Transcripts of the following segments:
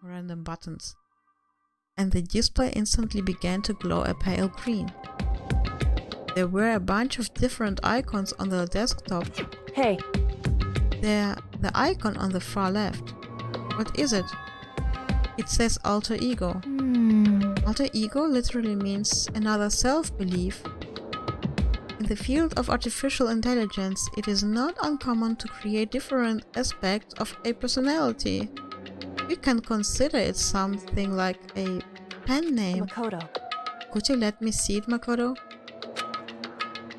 random buttons, and the display instantly began to glow a pale green. There were a bunch of different icons on the desktop. Hey. The icon on the far left. What is it? It says alter ego. Alter ego literally means another self-belief. In the field of artificial intelligence, it is not uncommon to create different aspects of a personality. We can consider it something like a pen name. Makoto. Could you let me see it, Makoto?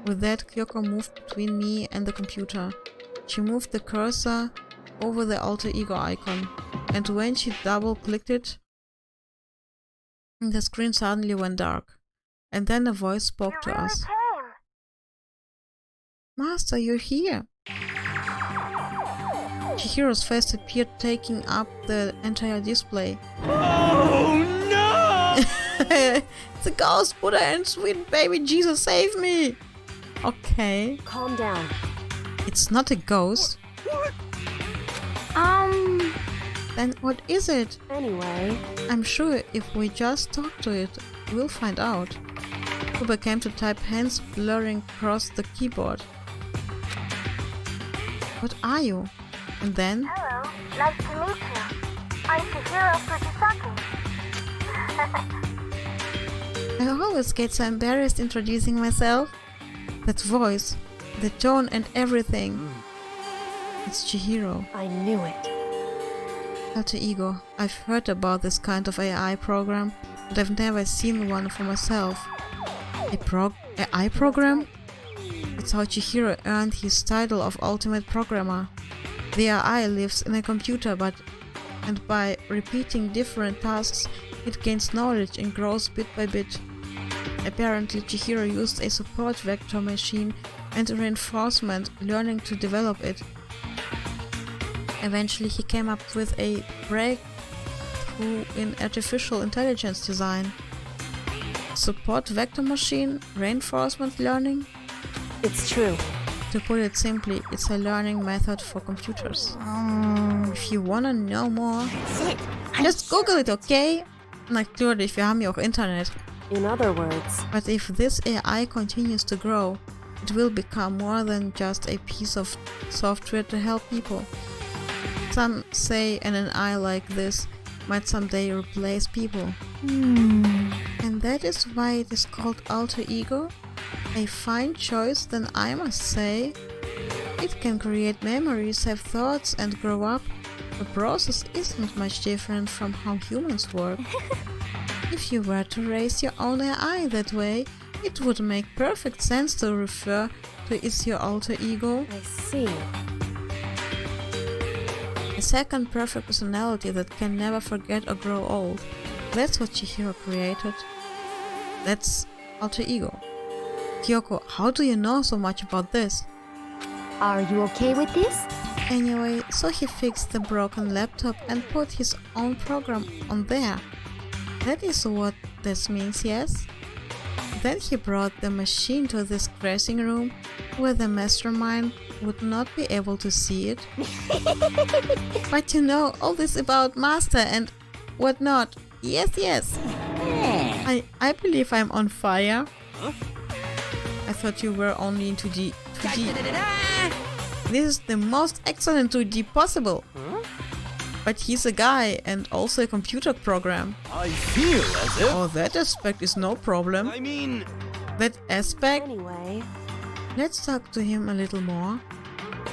With that, Kyoko moved between me and the computer. She moved the cursor over the alter ego icon, and when she double-clicked it, the screen suddenly went dark, and then a voice spoke to us. Master, you're here! Chihiro's face appeared, taking up the entire display. Oh no! It's a ghost, Buddha and sweet baby Jesus, save me! Okay. Calm down. It's not a ghost. What? Then what is it? Anyway. I'm sure if we just talk to it, we'll find out. Who began to type, hands blurring across the keyboard. What are you? And then? Hello, nice to meet you. I'm Chihiro Fujisaki. I always get so embarrassed introducing myself. That voice, the tone and everything. It's Chihiro. I knew it. Alter ego. I've heard about this kind of AI program, but I've never seen one for myself. AI program? It's how Chihiro earned his title of ultimate programmer. The AI lives in a computer, and by repeating different tasks, it gains knowledge and grows bit by bit. Apparently, Chihiro used a support vector machine and reinforcement learning to develop it. Eventually, he came up with a breakthrough in artificial intelligence design. Support vector machine, reinforcement learning? It's true. To put it simply, it's a learning method for computers. If you wanna know more, just Google it, okay? Natürlich, wir haben ja auch Internet. In other words. But if this AI continues to grow, it will become more than just a piece of software to help people. Some say an AI like this might someday replace people. And that is why it is called alter ego? A fine choice, then, I must say. It can create memories, have thoughts and grow up. The process isn't much different from how humans work. If you were to raise your own AI that way, it would make perfect sense to refer to it as your alter ego. I see. A second perfect personality that can never forget or grow old. That's what Chihiro created. That's alter ego. Kyoko, how do you know so much about this? Are you okay with this? Anyway, so he fixed the broken laptop and put his own program on there. That is what this means, yes? Then he brought the machine to this dressing room where the mastermind would not be able to see it. But you know all this about Master and whatnot. Yes, yes. I believe I'm on fire. I thought you were only into 2D. This is the most excellent 2D possible. But he's a guy and also a computer program. I feel as if... Oh, that aspect is no problem. I mean... That aspect? Anyway. Let's talk to him a little more.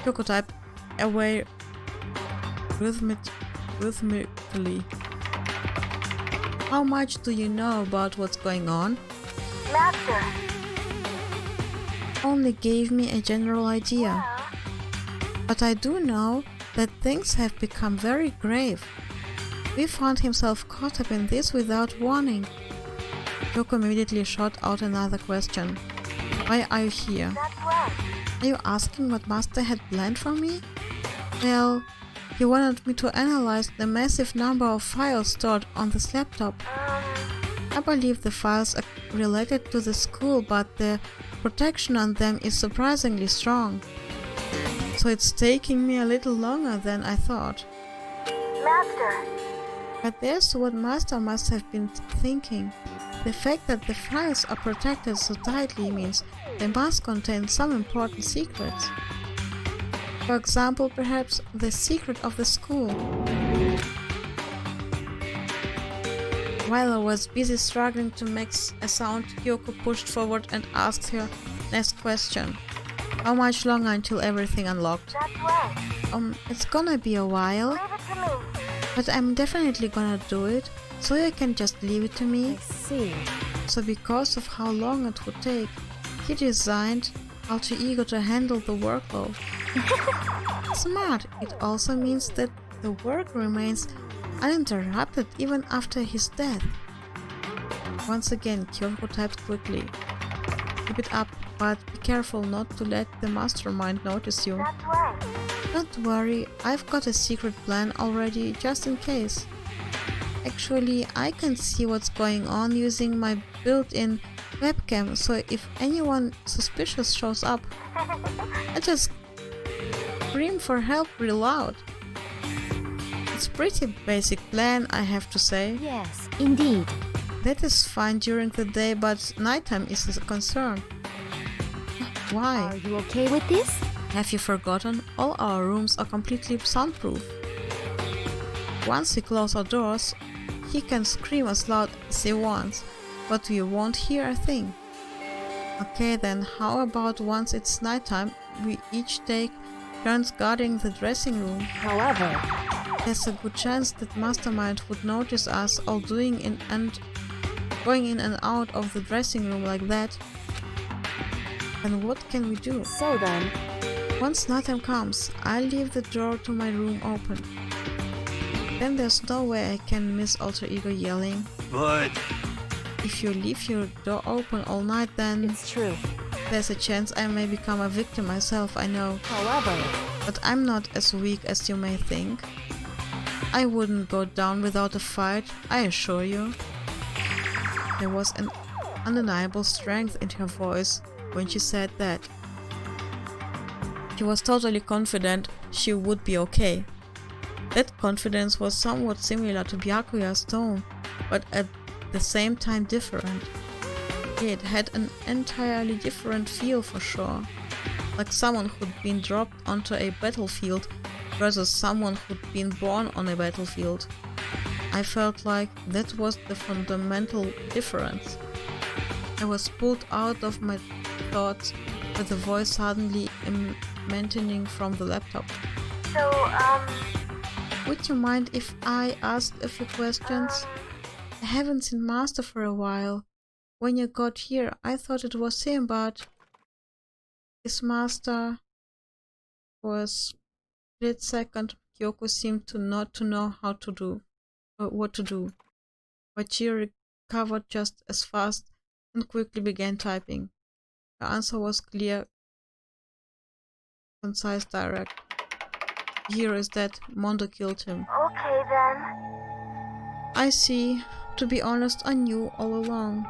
Kyoko type away rhythmically. How much do you know about what's going on? Master. Only gave me a general idea. But I do know that things have become very grave. We found himself caught up in this without warning. Kyoko immediately shot out another question. Why are you here? That's right. Are you asking what Master had planned for me? Well, he wanted me to analyze the massive number of files stored on this laptop. I believe the files are related to the school, but the protection on them is surprisingly strong. So it's taking me a little longer than I thought. Master. But there's what Master must have been thinking. The fact that the files are protected so tightly means they must contain some important secrets. For example, perhaps the secret of the school. While I was busy struggling to make a sound, Kyoko pushed forward and asked her next question. How much longer until everything unlocked? That's right. It's gonna be a while, Leave it to me. but I'm definitely gonna do it, so you can just leave it to I me. see. So because of how long it would take, he designed Alter Ego to handle the workload. Smart! It also means that the work remains uninterrupted even after his death. Once again, Kyoko typed quickly. Keep it up, but be careful not to let the mastermind notice you. That's right. Don't worry, I've got a secret plan already, just in case. Actually, I can see what's going on using my built-in webcam, so if anyone suspicious shows up, I just scream for help real loud. It's pretty basic plan, I have to say. Yes, indeed. That is fine during the day, but nighttime is a concern. Why? Are you okay with this? Have you forgotten? All our rooms are completely soundproof. Once we close our doors, he can scream as loud as he wants, but we won't hear a thing. Okay then, how about once it's nighttime, we each take turns guarding the dressing room. However, There's a good chance that Mastermind would notice us all going in and out of the dressing room like that. And what can we do? so then, Once nighttime comes, I'll leave the door to my room open. Then there's no way I can miss Alter Ego yelling. But If you leave your door open all night, then it's true. there's a chance I may become a victim myself, I know. However, But I'm not as weak as you may think. I wouldn't go down without a fight, I assure you. There was an undeniable strength in her voice when she said that. She was totally confident she would be okay. That confidence was somewhat similar to Byakuya's tone, but at the same time different. It had an entirely different feel for sure, like someone who'd been dropped onto a battlefield versus someone who'd been born on a battlefield. I felt like that was the fundamental difference. I was pulled out of my thoughts with the voice suddenly emanating from the laptop. So, Would you mind if I asked a few questions? I haven't seen Master for a while. When you got here, I thought it was him, but his Master. For a split second, Kyoko seemed to not to know what to do, but she recovered just as fast and quickly began typing. Her answer was clear, concise, direct. Here is that Mondo killed him. okay then. I see. To be honest, I knew all along.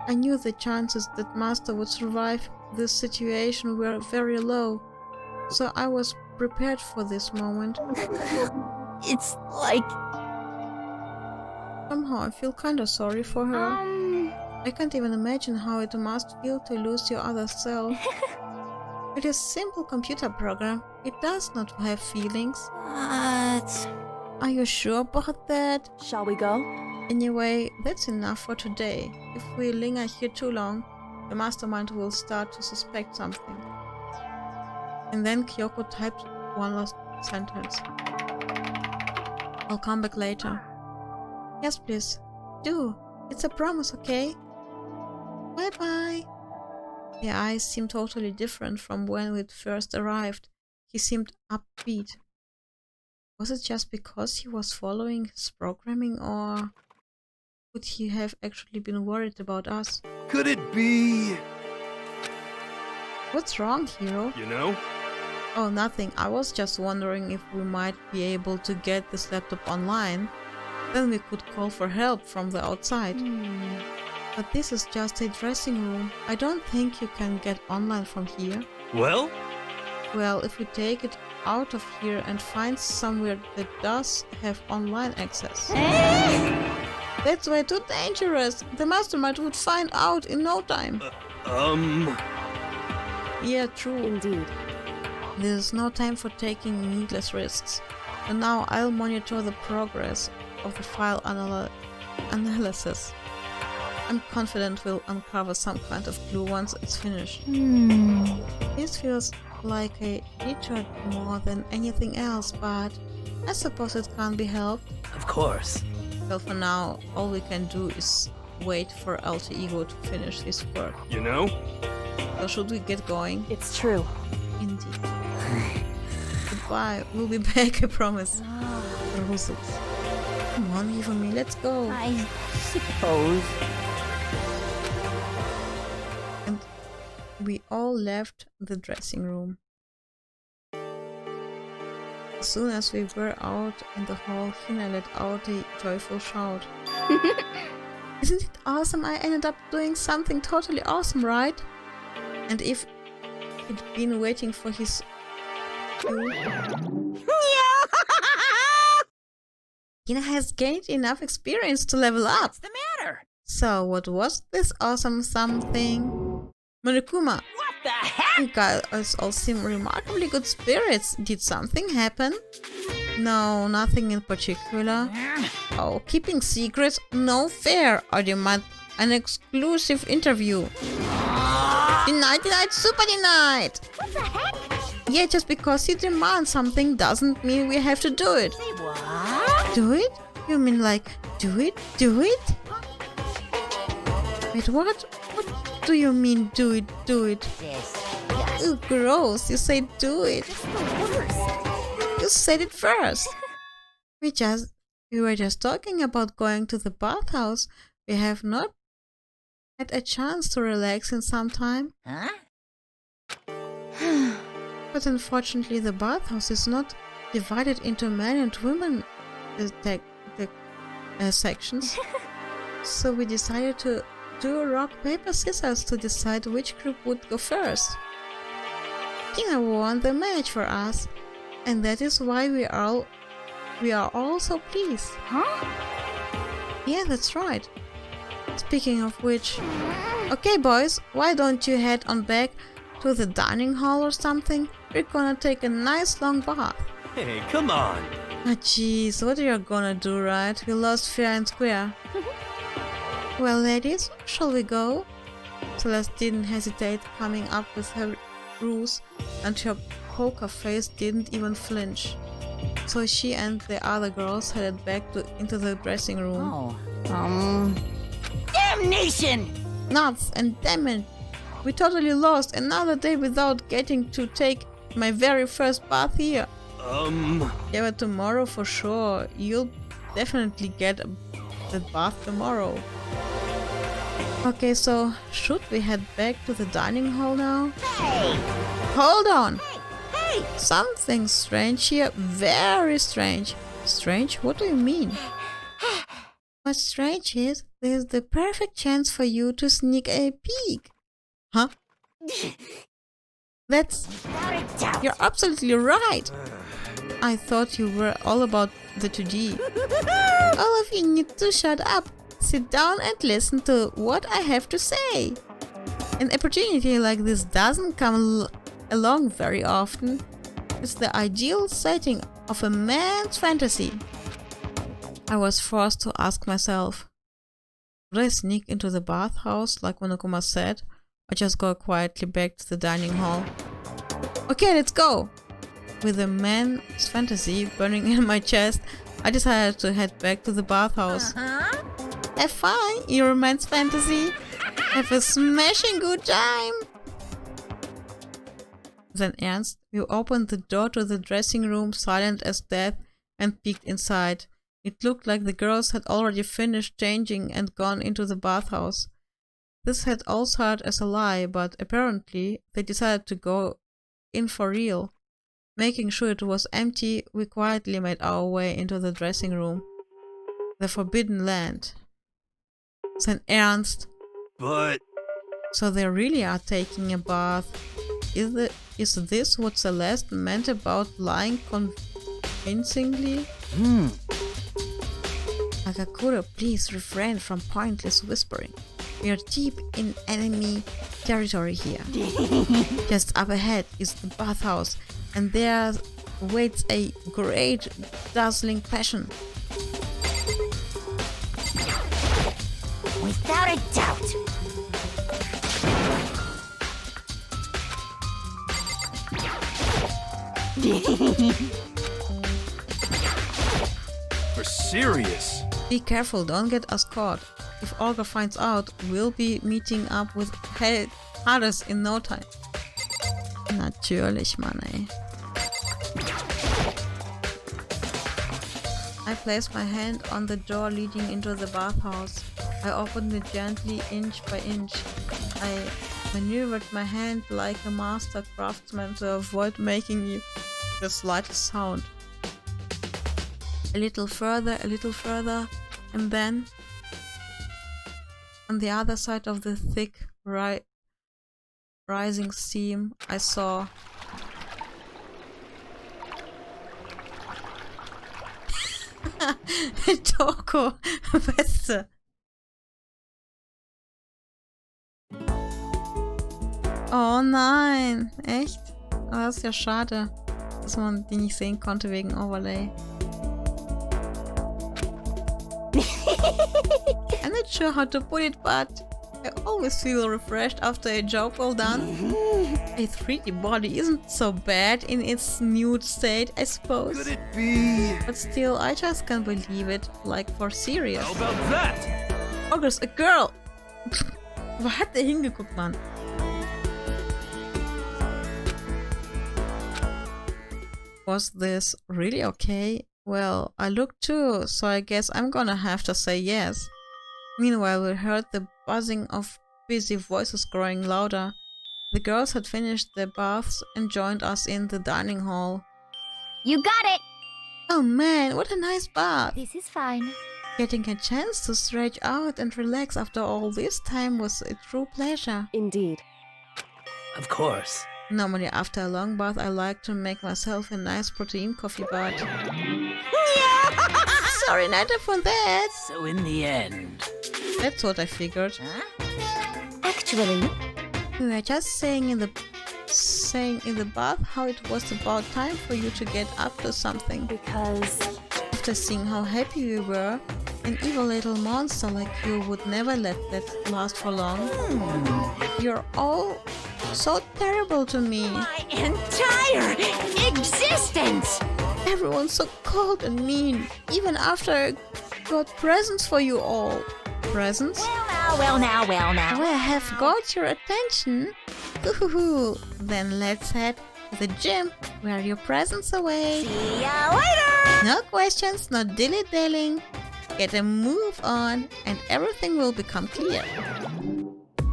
I knew the chances that Master would survive this situation were very low, so I was prepared for this moment. It's like, Somehow I feel kinda sorry for her. I can't even imagine how it must feel to lose your other self. It is a simple computer program. It does not have feelings. but... Are you sure about that? Shall we go? Anyway, that's enough for today. If we linger here too long, the mastermind will start to suspect something. And then Kyoko typed one last sentence. I'll come back later. Yes, please. Do. It's a promise, okay? Bye-bye. The eyes seemed totally different from when we'd first arrived. He seemed upbeat. Was it just because he was following his programming, or could he have actually been worried about us? could it be, What's wrong, hero? you know? Oh, nothing. I was just wondering if we might be able to get this laptop online. Then we could call for help from the outside. But this is just a dressing room. I don't think you can get online from here. Well, Well, if we take it out of here and find somewhere that does have online access. That's way too dangerous. The mastermind would find out in no time. Yeah, true. Indeed. There's no time for taking needless risks. And now I'll monitor the progress of the file analysis. I'm confident we'll uncover some kind of clue once it's finished. This feels like a detour more than anything else, but I suppose it can't be helped. Of course. Well, for now, all we can do is wait for Alter Ego to finish his work. You know? So should we get going? It's true. Indeed. Goodbye. We'll be back, I promise. Roses. Come on, give me. Let's go. I suppose. And we all left the dressing room. As soon as we were out in the hall, Hina let out a joyful shout. Isn't it awesome? I ended up doing something totally awesome, right? And if he'd been waiting for his cue, Hina has gained enough experience to level up. What's the matter? So what was this awesome something? Monokuma, What the heck? you guys all seem remarkably good spirits. Did something happen? No, nothing in particular. Oh, keeping secrets? No fair. I demand an exclusive interview. Denied, super denied. What the heck? Yeah, just because you demand something doesn't mean we have to do it. Say what? Do it? You mean like, do it? Do it? Wait, what? What do you mean, do it? Do it? This. Ooh, gross. You say do it. That's the worst. You said it first. We were just talking about going to the bathhouse. We have not had a chance to relax in some time. Huh? But unfortunately, the bathhouse is not divided into men and women sections. So we decided to do rock, paper, scissors to decide which group would go first. Tina won the match for us, and that is why we are all so pleased. Huh? Yeah, that's right. Speaking of which, okay boys, why don't you head on back to the dining hall or something? We're gonna take a nice long bath. Hey, come on. Ah jeez, what are you gonna do, right? We lost fair and square. Well ladies, shall we go? Celeste didn't hesitate, coming up with her ruse, and her poker face didn't even flinch. So she and the other girls headed back into the dressing room. Oh. Damnation! Nuts and damn it! We totally lost another day without getting to take my very first bath here. Yeah, but tomorrow for sure. You'll definitely get the bath tomorrow. Okay, so should we head back to the dining hall now? Hey! Hold on! Hey! Something strange here. Very strange. Strange? What do you mean? What's strange is there's the perfect chance for you to sneak a peek. Huh? You're absolutely right. I thought you were all about the 2D. All of you need to shut up. Sit down and listen to what I have to say. An opportunity like this doesn't come along very often. It's the ideal setting of a man's fantasy. I was forced to ask myself, would I sneak into the bathhouse like Monokuma said, or just go quietly back to the dining hall? Okay, let's go! With a man's fantasy burning in my chest, I decided to head back to the bathhouse. Have fun, your man's fantasy! Have a smashing good time! Then Ernst, we opened the door to the dressing room, silent as death, and peeked inside. It looked like the girls had already finished changing and gone into the bathhouse. This had all started as a lie, but apparently they decided to go in for real. Making sure it was empty, we quietly made our way into the dressing room. The Forbidden Land. Then Ernst. But... So they really are taking a bath. Is this what Celeste meant about lying convincingly? Agakuro, please refrain from pointless whispering. We are deep in enemy territory here. Just up ahead is the bathhouse, and there waits a great, dazzling passion. Without a doubt. For serious. Be careful, don't get us caught. If Olga finds out, we'll be meeting up with Hades in no time. Natürlich, Mann, ey. I placed my hand on the door leading into the bathhouse. I opened it gently, inch by inch. I maneuvered my hand like a master craftsman to avoid making the slightest sound. A little further, and then on the other side of the thick, rising steam, I saw Toko, Beste. Oh nein, echt? Oh, das ist ja schade, dass man die nicht sehen konnte wegen Overlay. I'm not sure how to put it, but I always feel refreshed after a job well done. A 3D body isn't so bad in its nude state, I suppose. Could it be? But still, I just can't believe it, like for serious. How about that? August, a girl! Wo hat der hingeguckt, Mann? Was this really okay? Well, I looked too, so I guess I'm gonna have to say yes. Meanwhile, we heard the buzzing of busy voices growing louder. The girls had finished their baths and joined us in the dining hall. You got it! Oh man, what a nice bath! This is fine. Getting a chance to stretch out and relax after all this time was a true pleasure. Indeed. Of course. Normally after a long bath I like to make myself a nice protein coffee, but... Sorry, neither for that! So in the end... That's what I figured. Actually, We were just saying in the bath how it was about time for you to get up to something. Because After seeing how happy we were, an evil little monster like you would never let that last for long. You're all so terrible to me. My entire existence! Everyone's so cold and mean, even after I got presents for you all. Presents? Well now. I have got your attention. Hoo-hoo-hoo. Then let's head to the gym where your presents await. See ya later! No questions, no dilly-dallying. Get a move on and everything will become clear.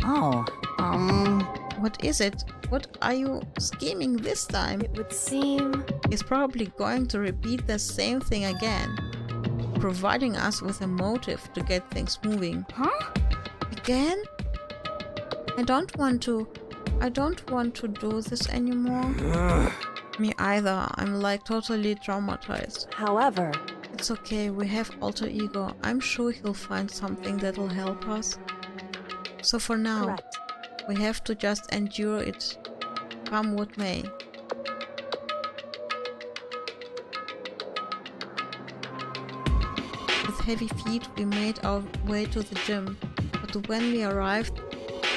Oh, What is it? What are you scheming this time? it would seem He's probably going to repeat the same thing again, providing us with a motive to get things moving. huh? Again? I don't want to do this anymore. Me either. I'm like totally traumatized. however, It's okay, we have alter ego. I'm sure he'll find something that'll help us. So for now, correct. we have to just endure it, come what may. With heavy feet, we made our way to the gym, but when we arrived,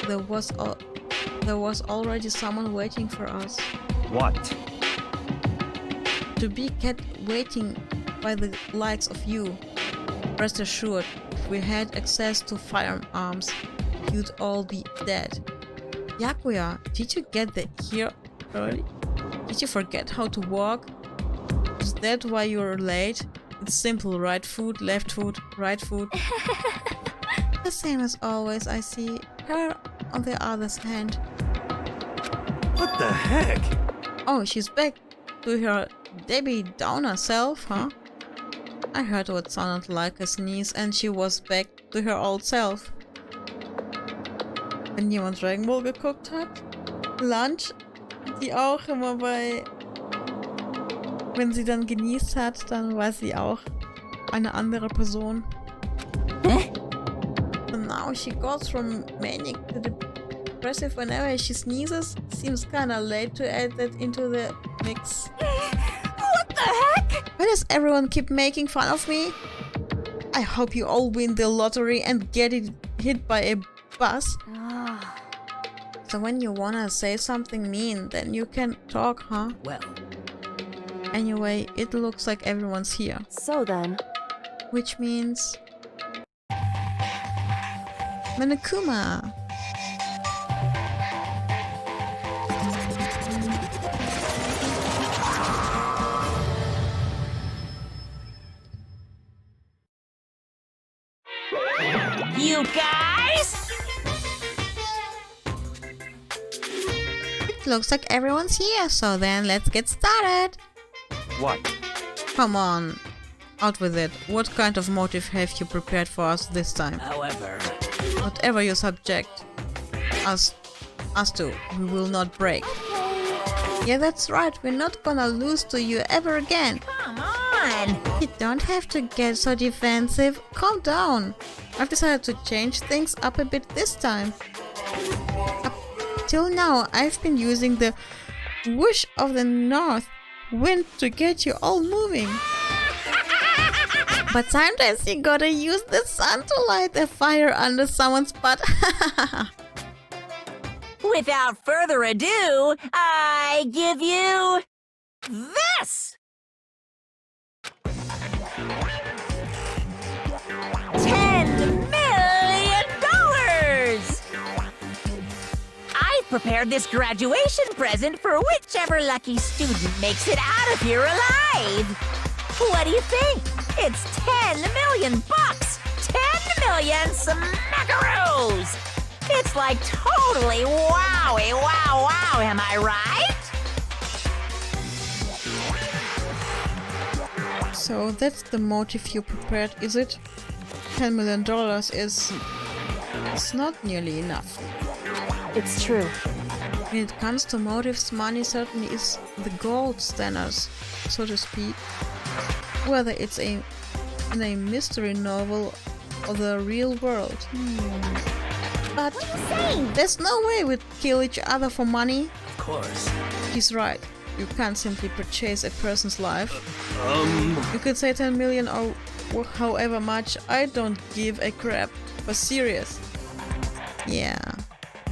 there was already someone waiting for us. What? To be kept waiting by the likes of you. Rest assured, if we had access to firearms, you'd all be dead. Yakuya, did you get here early? Did you forget how to walk? Is that why you're late? It's simple, right foot, left foot, right foot. The same as always, I see. Her on the other's hand. What the heck? Oh, she's back to her Debbie Downer self, huh? I heard what sounded like a sneeze and she was back to her old self. Wenn jemand Dragon Ball geguckt hat, Lunch Die auch immer bei... Wenn sie dann genießt hat, dann war sie auch eine andere Person. And now she goes from manic to depressive whenever she sneezes. Seems kinda late to add that into the mix. What the heck? Why does everyone keep making fun of me? I hope you all win the lottery and get hit by a bus. So when you wanna say something mean, then you can talk, huh? Well, Anyway, it looks like everyone's here. So then, Which means... Monokuma! You guys? It looks like everyone's here, so then let's get started! what? Come on, out with it. What kind of motive have you prepared for us this time? However, Whatever you subject us to, we will not break. Yeah, that's right, we're not gonna lose to you ever again. Come on. You don't have to get so defensive. Calm down. I've decided to change things up a bit this time. Up till now, I've been using the whoosh of the north wind to get you all moving. But sometimes you gotta use the sun to light a fire under someone's butt. Without further ado, I give you this! $10 million! I've prepared this graduation present for whichever lucky student makes it out of here alive. What do you think? It's 10 million bucks! 10 million smackaroos! It's like totally wowie wow wow, am I right? So that's the motive you prepared, is it? $10 million is... it's not nearly enough. it's true. When it comes to motives, money certainly is the gold standard, so to speak. Whether it's in a mystery novel or the real world. But there's no way we'd kill each other for money. of course. He's right. You can't simply purchase a person's life. You could say 10 million or however much. I don't give a crap. But serious. Yeah,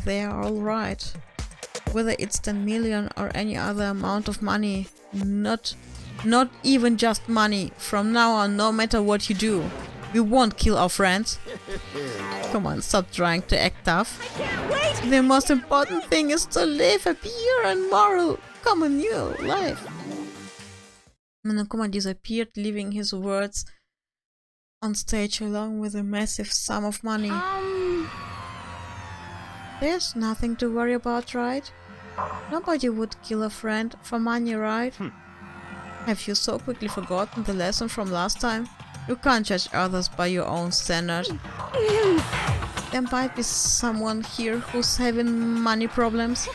they are all right. Whether it's 10 million or any other amount of money, not even just money. From now on, no matter what you do, we won't kill our friends. Come on, stop trying to act tough. The most important thing is to live a pure and moral common new life. Monokuma disappeared, leaving his words on stage along with a massive sum of money. There's nothing to worry about, right? Nobody would kill a friend for money, right? Have you so quickly forgotten the lesson from last time? You can't judge others by your own standard. There might be someone here who's having money problems.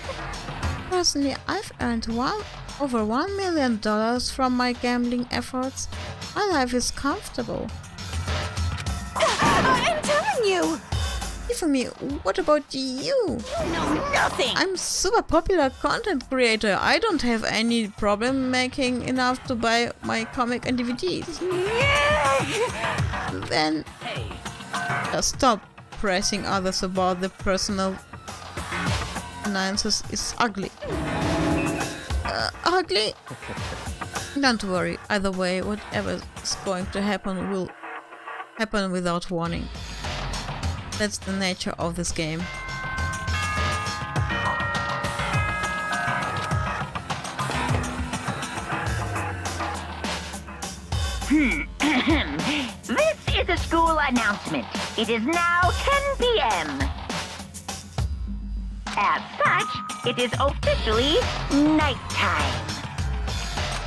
Personally, I've earned over $1 million from my gambling efforts. My life is comfortable. I'm telling you! For me, what about you? No, nothing! I'm super popular content creator. I don't have any problem making enough to buy my comic and DVDs. Then Hey, just stop pressing others about the personal finances is ugly. Ugly? Don't worry. Either way, whatever is going to happen will happen without warning. That's the nature of this game. This is a school announcement. It is now 10 p.m. As such, it is officially nighttime.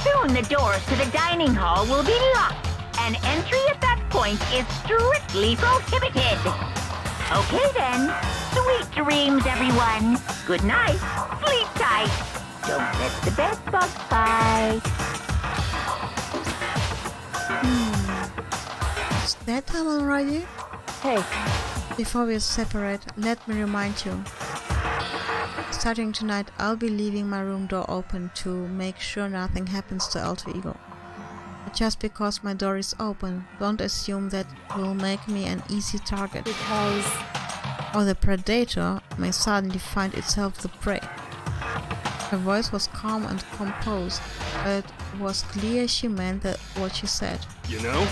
Soon the doors to the dining hall will be locked, and entry at that point is strictly prohibited. Okay then. Sweet dreams, everyone. Good night. Sleep tight. Don't miss the bed bug fight. Is that time already? Hey, Before we separate, let me remind you. Starting tonight, I'll be leaving my room door open to make sure nothing happens to Alter Ego. But just because my door is open, don't assume that will make me an easy target. because... Or the predator may suddenly find itself the prey. Her voice was calm and composed, but it was clear she meant what she said. You know?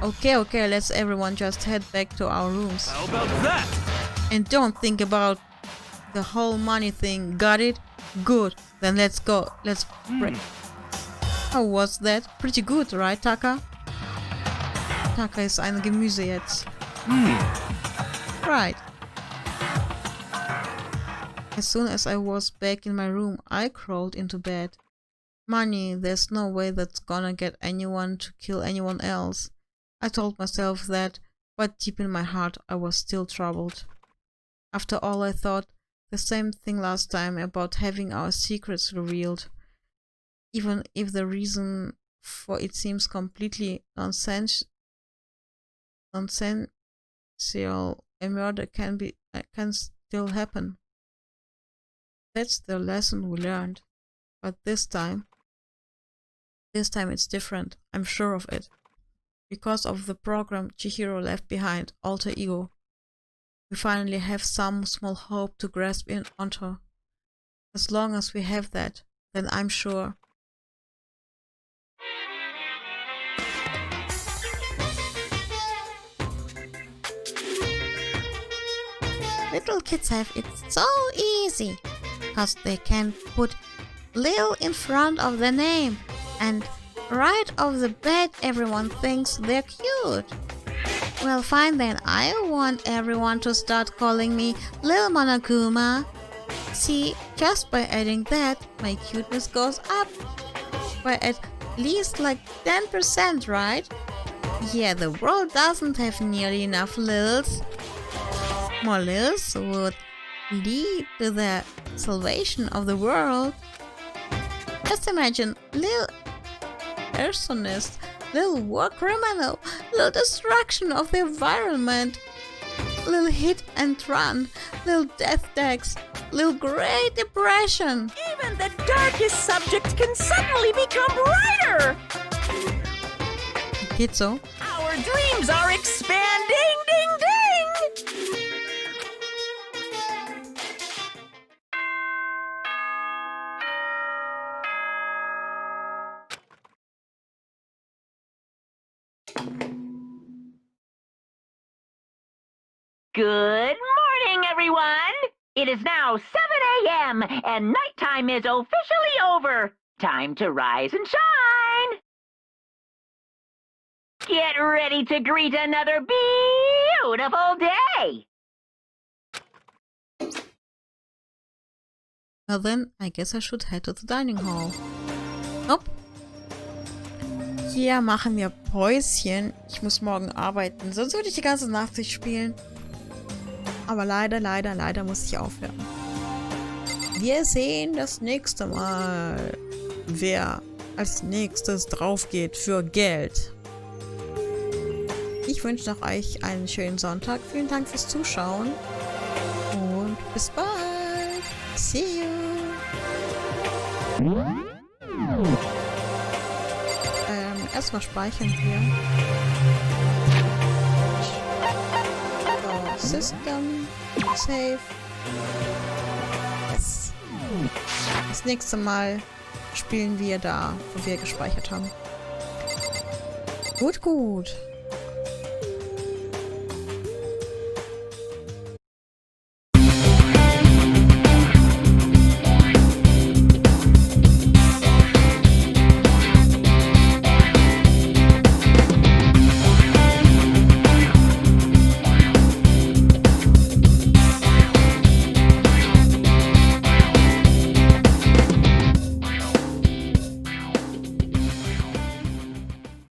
Okay, let's everyone just head back to our rooms. How about that? And don't think about the whole money thing, got it? Good, then let's go, let's break. How was that? Pretty good, right, Taka? Taka ist ein Gemüse jetzt. Right. As soon as I was back in my room, I crawled into bed. Money, there's no way that's gonna get anyone to kill anyone else. I told myself that, but deep in my heart I was still troubled. After all, I thought the same thing last time about having our secrets revealed. Even if the reason for it seems completely nonsensical, a murder can still happen. That's the lesson we learned. But this time it's different. I'm sure of it. Because of the program Chihiro left behind, Alter Ego, we finally have some small hope to grasp in onto. As long as we have that, then I'm sure. Little kids have it so easy, cause they can put Lil in front of the name, and right off the bat everyone thinks they're cute. Well, fine then, I want everyone to start calling me Lil Monokuma. See, just by adding that, my cuteness goes up by at least like 10%, right? Yeah, the world doesn't have nearly enough Lils. More Lils would lead to the salvation of the world. Just imagine Lil arsonist, Lil war criminal, Lil destruction of the environment, Lil hit and run, Lil death tax, Lil Great Depression. Even the darkest subject can suddenly become brighter. Kitzo. Our dreams are expanding, ding ding. Good morning, everyone! It is now 7 a.m. and nighttime is officially over. Time to rise and shine! Get ready to greet another beautiful day! Well then, I guess I should head to the dining hall. Nope. Hier machen wir Päuschen. Ich muss morgen arbeiten, sonst würde ich die ganze Nacht durchspielen. Aber leider muss ich aufhören. Wir sehen das nächste Mal, wer als nächstes drauf geht für Geld. Ich wünsche noch euch einen schönen Sonntag. Vielen Dank fürs Zuschauen. Und bis bald. See you. Erstmal speichern hier. So, System, Save. Yes. Das nächste Mal spielen wir da, wo wir gespeichert haben. Gut.